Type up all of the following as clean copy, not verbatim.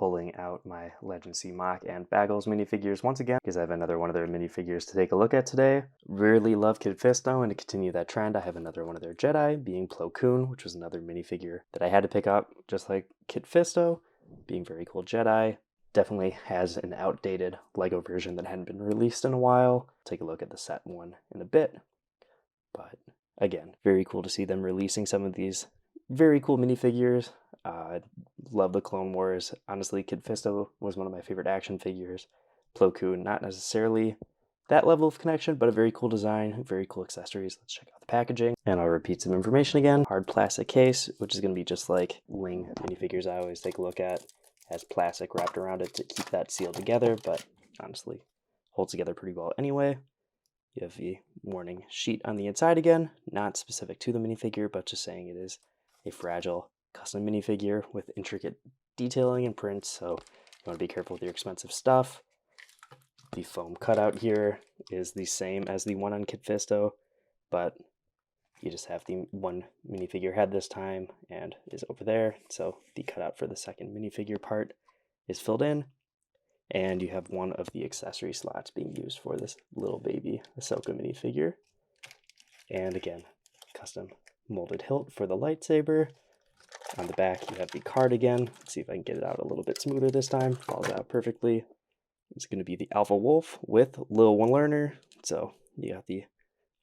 pulling out my Legend C Mock and Baggles minifigures once again because I have another one of their minifigures to take a look at today. Really love Kit Fisto, and to continue that trend, I have another one of their Jedi, being Plo Koon, which was another minifigure that I had to pick up, just like Kit Fisto, being very cool Jedi. Definitely has an outdated Lego version that hadn't been released in a while. Take a look at the set one in a bit. But again, very cool to see them releasing some of these very cool minifigures. Love the Clone Wars. Honestly, Kit Fisto was one of my favorite action figures. Plo Koon, not necessarily that level of connection, but a very cool design, very cool accessories. Let's check out the packaging. And I'll repeat some information again. Hard plastic case, which is going to be just like Ling minifigures I always take a look at. Has plastic wrapped around it to keep that sealed together, but honestly holds together pretty well anyway. You have the warning sheet on the inside again, not specific to the minifigure, but just saying it is a fragile custom minifigure with intricate detailing and prints, so you want to be careful with your expensive stuff. The foam cutout here is the same as the one on Kit Fisto, but you just have the one minifigure head this time and is over there, so the cutout for the second minifigure part is filled in. And you have one of the accessory slots being used for this little baby Ahsoka minifigure. And again, custom molded hilt for the lightsaber. On the back, you have the card again. Let's see if I can get it out a little bit smoother this time. Falls out perfectly. It's going to be the Alpha Wolf with Lil One Learner. So you got the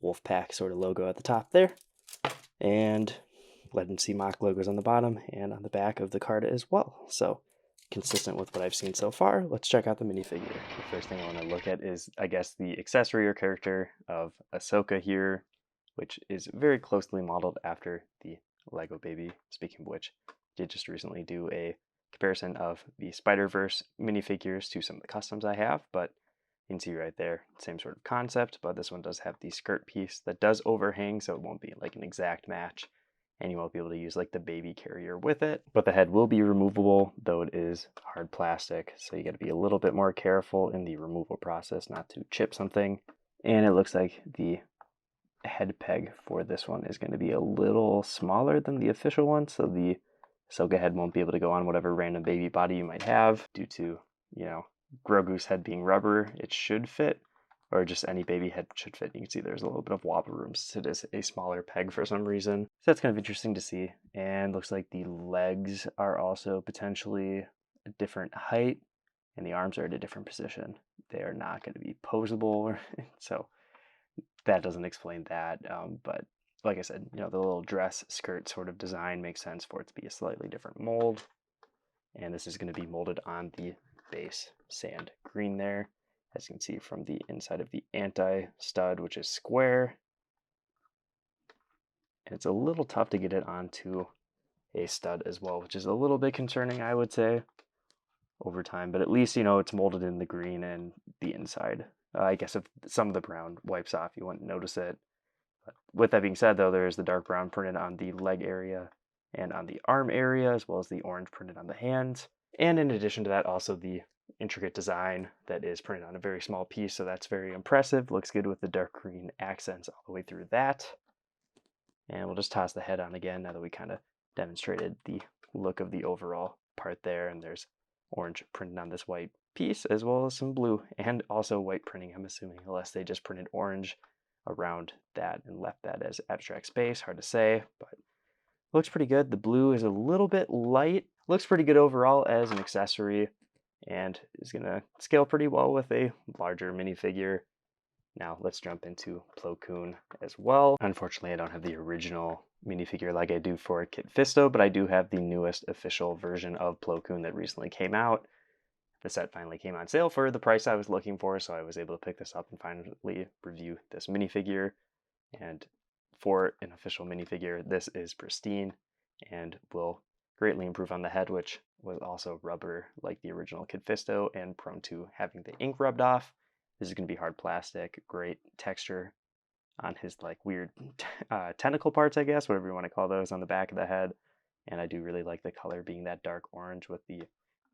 Wolf Pack sort of logo at the top there. And Legend C Mock logos on the bottom and on the back of the card as well. So consistent with what I've seen so far. Let's check out the minifigure. The first thing I want to look at is, I guess, the accessory or character of Ahsoka here, which is very closely modeled after the Lego baby. Speaking of which, I did just recently do a comparison of the Spider-Verse minifigures to some of the customs I have, but you can see right there, same sort of concept, but this one does have the skirt piece that does overhang, so it won't be like an exact match. And you won't be able to use like the baby carrier with it. But the head will be removable, though it is hard plastic, so you got to be a little bit more careful in the removal process not to chip something. And it looks like the head peg for this one is going to be a little smaller than the official one, so the Ahsoka head won't be able to go on whatever random baby body you might have due to, Grogu's head being rubber. It should fit, or just any baby head should fit. You can see there's a little bit of wobble room, so it is a smaller peg for some reason. So that's kind of interesting to see. And looks like the legs are also potentially a different height, and the arms are at a different position. They are not going to be posable, so that doesn't explain that. But like I said, the little dress skirt sort of design makes sense for it to be a slightly different mold. And this is going to be molded on the base sand green there, as you can see from the inside of the anti-stud, which is square. And it's a little tough to get it onto a stud as well, which is a little bit concerning, I would say, over time. But at least, it's molded in the green and the inside. I guess if some of the brown wipes off, you wouldn't notice it. But with that being said, though, there is the dark brown printed on the leg area and on the arm area, as well as the orange printed on the hands. And in addition to that, also the intricate design that is printed on a very small piece, so that's very impressive. Looks good with the dark green accents all the way through that. And we'll just toss the head on again now that we kind of demonstrated the look of the overall part there. And there's orange printed on this white piece, as well as some blue, and also white printing, I'm assuming, unless they just printed orange around that and left that as abstract space. Hard to say, but looks pretty good. The blue is a little bit light. Looks pretty good overall as an accessory, and is going to scale pretty well with a larger minifigure. Now let's jump into Plo Koon as well. Unfortunately, I don't have the original minifigure like I do for Kit Fisto, but I do have the newest official version of Plo Koon that recently came out. The set finally came on sale for the price I was looking for, so I was able to pick this up and finally review this minifigure. And for an official minifigure, this is pristine and will greatly improve on the head, which was also rubber like the original Kit Fisto and prone to having the ink rubbed off. This is going to be hard plastic, great texture on his like weird tentacle parts, I guess, whatever you want to call those, on the back of the head. And I do really like the color being that dark orange with the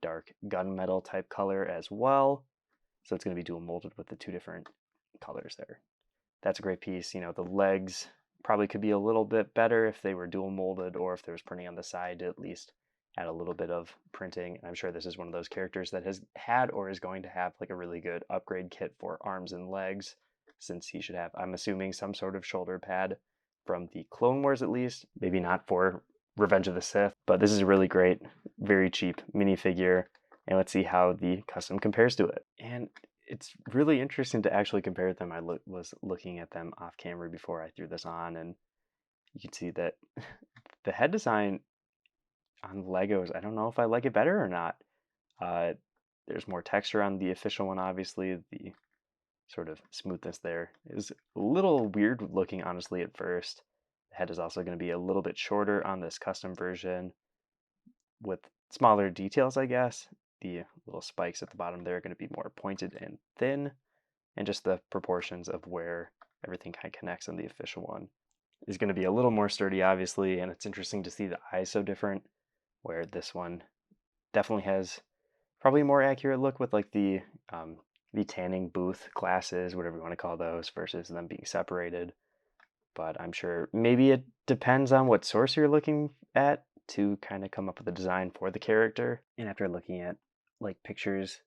dark gunmetal type color as well. So it's going to be dual molded with the two different colors there. That's a great piece. The legs probably could be a little bit better if they were dual molded, or if there was printing on the side to at least add a little bit of printing. And I'm sure this is one of those characters that has had or is going to have like a really good upgrade kit for arms and legs, since he should have, I'm assuming, some sort of shoulder pad from the Clone Wars at least. Maybe not for Revenge of the Sith, but this is a really great, very cheap minifigure. And let's see how the custom compares to it. And it's really interesting to actually compare them. I was looking at them off camera before I threw this on, and you can see that the head design on Legos, I don't know if I like it better or not. Uh, there's more texture on the official one, obviously. The sort of smoothness there is a little weird looking, honestly, at first. The head is also going to be a little bit shorter on this custom version with smaller details, I guess. The little spikes at the bottom there are going to be more pointed and thin, and just the proportions of where everything kind of connects on the official one is going to be a little more sturdy, obviously. And it's interesting to see the eyes so different, where this one definitely has probably a more accurate look with like the tanning booth glasses, whatever you want to call those, versus them being separated. But I'm sure maybe it depends on what source you're looking at to kind of come up with a design for the character. And after looking at like pictures,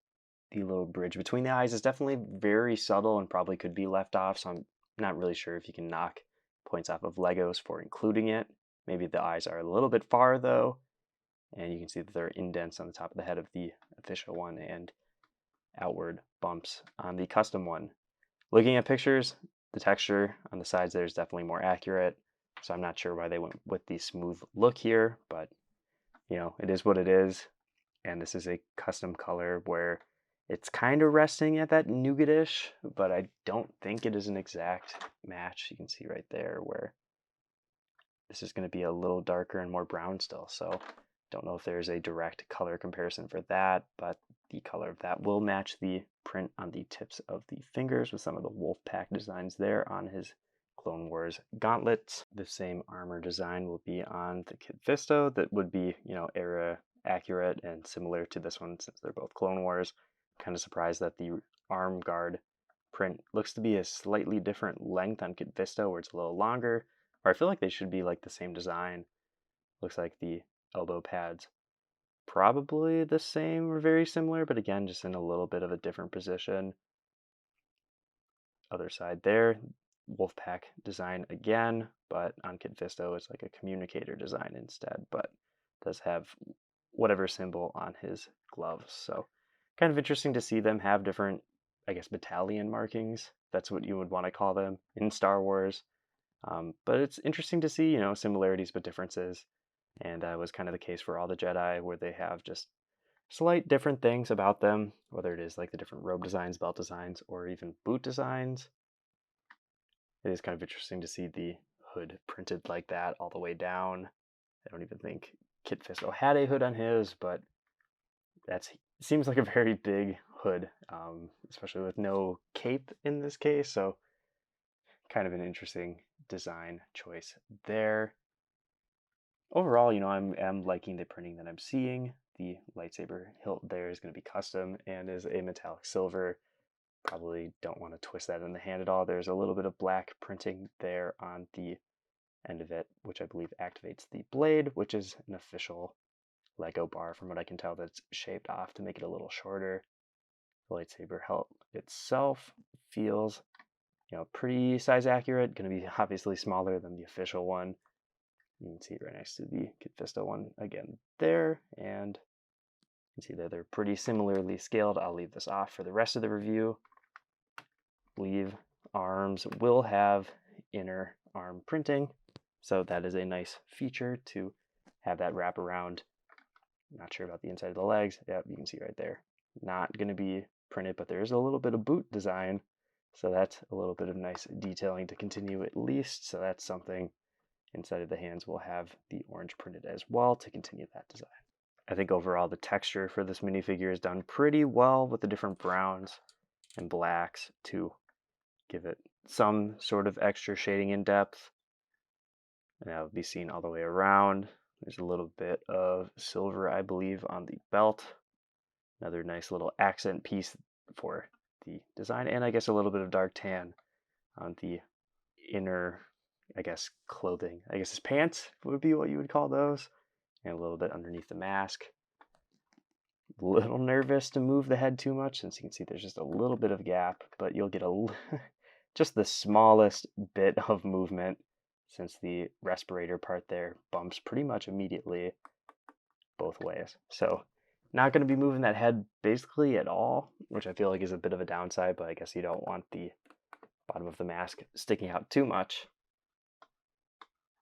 the little bridge between the eyes is definitely very subtle and probably could be left off. So I'm not really sure if you can knock points off of Legos for including it. Maybe the eyes are a little bit far though, and you can see that there are indents on the top of the head of the official one and outward bumps on the custom one. Looking at pictures, the texture on the sides there is definitely more accurate, so I'm not sure why they went with the smooth look here, but you know, it is what it is. And this is a custom color where it's kind of resting at that nougatish, but I don't think it is an exact match. You can see right there where this is going to be a little darker and more brown still, so don't know if there's a direct color comparison for that, but the color of that will match the print on the tips of the fingers with some of the wolf pack designs there on his Clone Wars gauntlets. The same armor design will be on the Kit Fisto that would be, you know, era accurate and similar to this one since they're both Clone Wars. Kind of surprised that the arm guard print looks to be a slightly different length on Kit Fisto, where it's a little longer, or I feel like they should be like the same design. Looks like the elbow pads probably the same or very similar, but again, just in a little bit of a different position. Other side there, Wolfpack design again, but on Kid Fisto it's like a communicator design instead, but does have whatever symbol on his gloves. So kind of interesting to see them have different, I guess, battalion markings. That's what you would want to call them in Star Wars. But it's interesting to see, you know, similarities but differences. And that was kind of the case for all the Jedi, where they have just slight different things about them, whether it is like the different robe designs, belt designs, or even boot designs. It is kind of interesting to see the hood printed like that all the way down. I don't even think Kit Fisto had a hood on his, but that seems like a very big hood, especially with no cape in this case. So kind of an interesting design choice there. Overall, you know, I'm liking the printing that I'm seeing. The lightsaber hilt there is going to be custom and is a metallic silver. Probably don't want to twist that in the hand at all. There's a little bit of black printing there on the end of it, which I believe activates the blade, which is an official Lego bar from what I can tell, that's shaved off to make it a little shorter. The lightsaber hilt itself feels, you know, pretty size accurate. Going to be obviously smaller than the official one. You can see right next to the Kit Fisto one again there, and you can see that they're pretty similarly scaled. I'll leave this off for the rest of the review. Sleeve arms will have inner arm printing, so that is a nice feature to have that wrap around. Not sure about the inside of the legs. Yep, you can see right there. Not going to be printed, but there is a little bit of boot design, so that's a little bit of nice detailing to continue at least, so that's something. Inside of the hands will have the orange printed as well to continue that design. I think overall the texture for this minifigure is done pretty well with the different browns and blacks to give it some sort of extra shading in depth. And that will be seen all the way around. There's a little bit of silver, I believe, on the belt. Another nice little accent piece for the design, and I guess a little bit of dark tan on the inner, I guess, clothing. I guess his pants would be what you would call those. and a little bit underneath the mask. A little nervous to move the head too much, since you can see there's just a little bit of gap, but you'll get just the smallest bit of movement, since the respirator part there bumps pretty much immediately both ways. So not going to be moving that head basically at all, which I feel like is a bit of a downside, but I guess you don't want the bottom of the mask sticking out too much.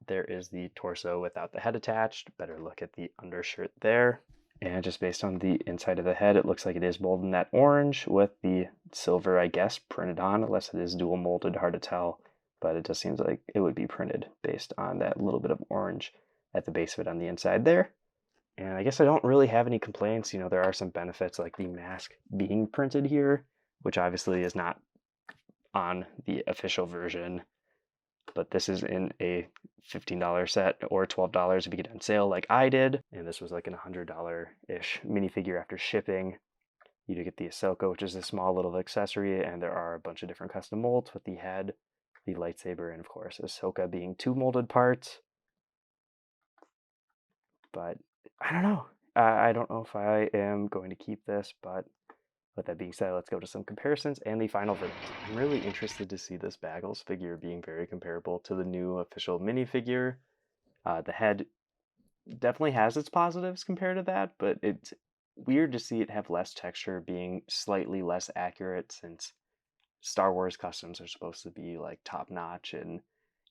There is the torso without the head attached. Better look at the undershirt there. And just based on the inside of the head, it looks like it is molded in that orange with the silver, I guess, printed on, unless it is dual molded, hard to tell. But it just seems like it would be printed based on that little bit of orange at the base of it on the inside there. And I guess I don't really have any complaints. You know, there are some benefits like the mask being printed here, which obviously is not on the official version. But this is in a $15 set or $12 if you get it on sale like I did. And this was like an $100-ish minifigure after shipping. You do get the Ahsoka, which is a small little accessory, and there are a bunch of different custom molds with the head, the lightsaber, and of course Ahsoka being 2 molded parts. But I don't know. I don't know if I am going to keep this, but with that being said, let's go to some comparisons and the final verdict. I'm really interested to see this Baggles figure being very comparable to the new official minifigure. The head definitely has its positives compared to that, but it's weird to see it have less texture, being slightly less accurate, since Star Wars customs are supposed to be like top notch and,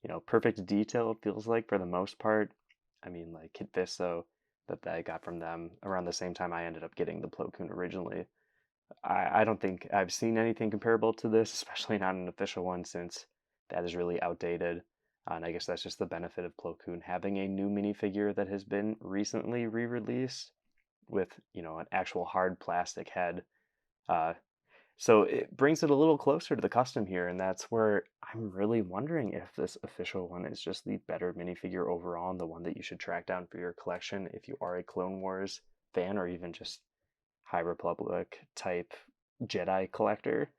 you know, perfect detail, it feels like for the most part. I mean, like Kit Fisto that I got from them around the same time I ended up getting the Plo Koon originally. I don't think I've seen anything comparable to this, especially not an official one, since that is really outdated. And I guess that's just the benefit of Plo Koon having a new minifigure that has been recently re-released with, you know, an actual hard plastic head. Uh, so it brings it a little closer to the custom here, and that's where I'm really wondering if this official one is just the better minifigure overall and the one that you should track down for your collection if you are a Clone Wars fan or even just High Republic type Jedi collector.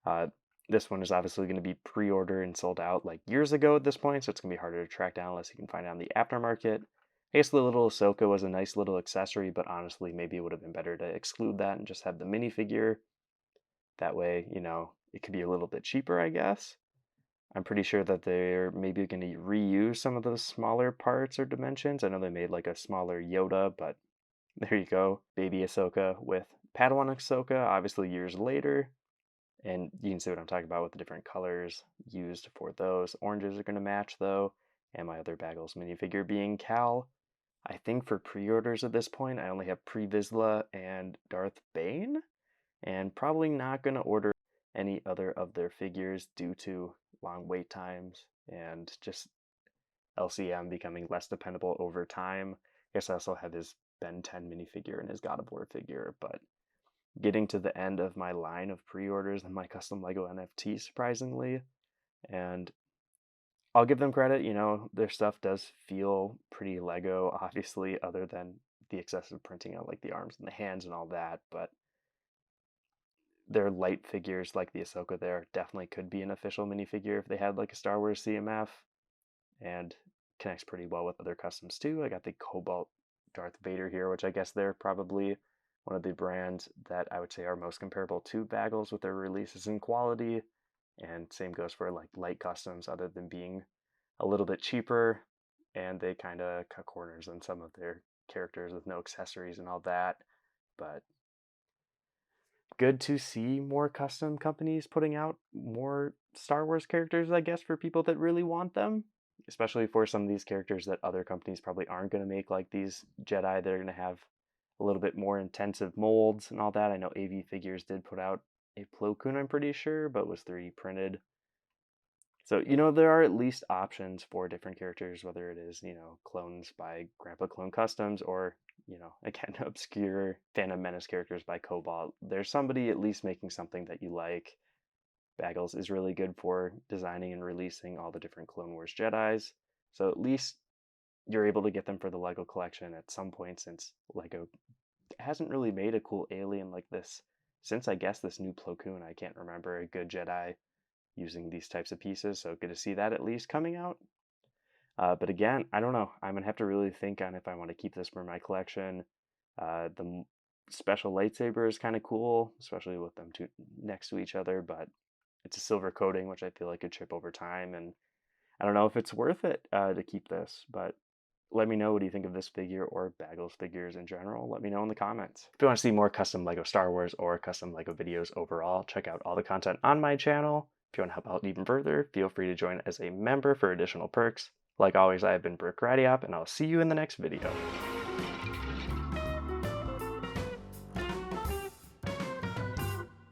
Uh, this one is obviously going to be pre-ordered and sold out like years ago at this point, so it's going to be harder to track down unless you can find it on the aftermarket. I guess the little Ahsoka was a nice little accessory, but honestly, maybe it would have been better to exclude that and just have the minifigure. That way, you know, it could be a little bit cheaper, I guess. I'm pretty sure that they're maybe going to reuse some of those smaller parts or dimensions. I know they made like a smaller Yoda, but there you go. Baby Ahsoka with Padawan Ahsoka, obviously years later. And you can see what I'm talking about with the different colors used for those. Oranges are going to match though. And my other Baggles minifigure being Cal. I think for pre-orders at this point, I only have Pre-Vizsla and Darth Bane. And probably not going to order any other of their figures due to long wait times and just LCM becoming less dependable over time. I guess I also have his Ben 10 minifigure and his God of War figure, but getting to the end of my line of pre-orders and my custom Lego NFT, surprisingly. And I'll give them credit, you know, their stuff does feel pretty Lego, obviously, other than the excessive printing on like the arms and the hands and all that, but their light figures like the Ahsoka there definitely could be an official minifigure if they had like a Star Wars CMF, and connects pretty well with other customs too. I got the Cobalt Darth Vader here, which I guess they're probably one of the brands that I would say are most comparable to Baggles with their releases and quality. And same goes for like light customs, other than being a little bit cheaper, and they kind of cut corners on some of their characters with no accessories and all that. But good to see more custom companies putting out more Star Wars characters, I guess, for people that really want them, especially for some of these characters that other companies probably aren't going to make, like these Jedi that are going to have a little bit more intensive molds and all that. I know AV Figures did put out a Plo Koon, I'm pretty sure, but was 3D printed. So, you know, there are at least options for different characters, whether it is, you know, clones by Grandpa Clone Customs or, you know, again, obscure Phantom Menace characters by Cobalt. There's somebody at least making something that you like. Baggles is really good for designing and releasing all the different Clone Wars Jedis. So at least you're able to get them for the Lego collection at some point, since Lego hasn't really made a cool alien like this since, I guess, this new Plo Koon. I can't remember a good Jedi using these types of pieces, so good to see that at least coming out. But again, I don't know. I'm gonna have to really think on if I want to keep this for my collection. Special lightsaber is kind of cool, especially with them two next to each other, but it's a silver coating, which I feel like could chip over time, and I don't know if it's worth it to keep this, but let me know what do you think of this figure or Baggles figures in general. Let me know in the comments. If you want to see more custom LEGO Star Wars or custom LEGO videos overall, check out all the content on my channel. If you want to help out even further, feel free to join as a member for additional perks. Like always, I have been Brooke Radiop, and I'll see you in the next video.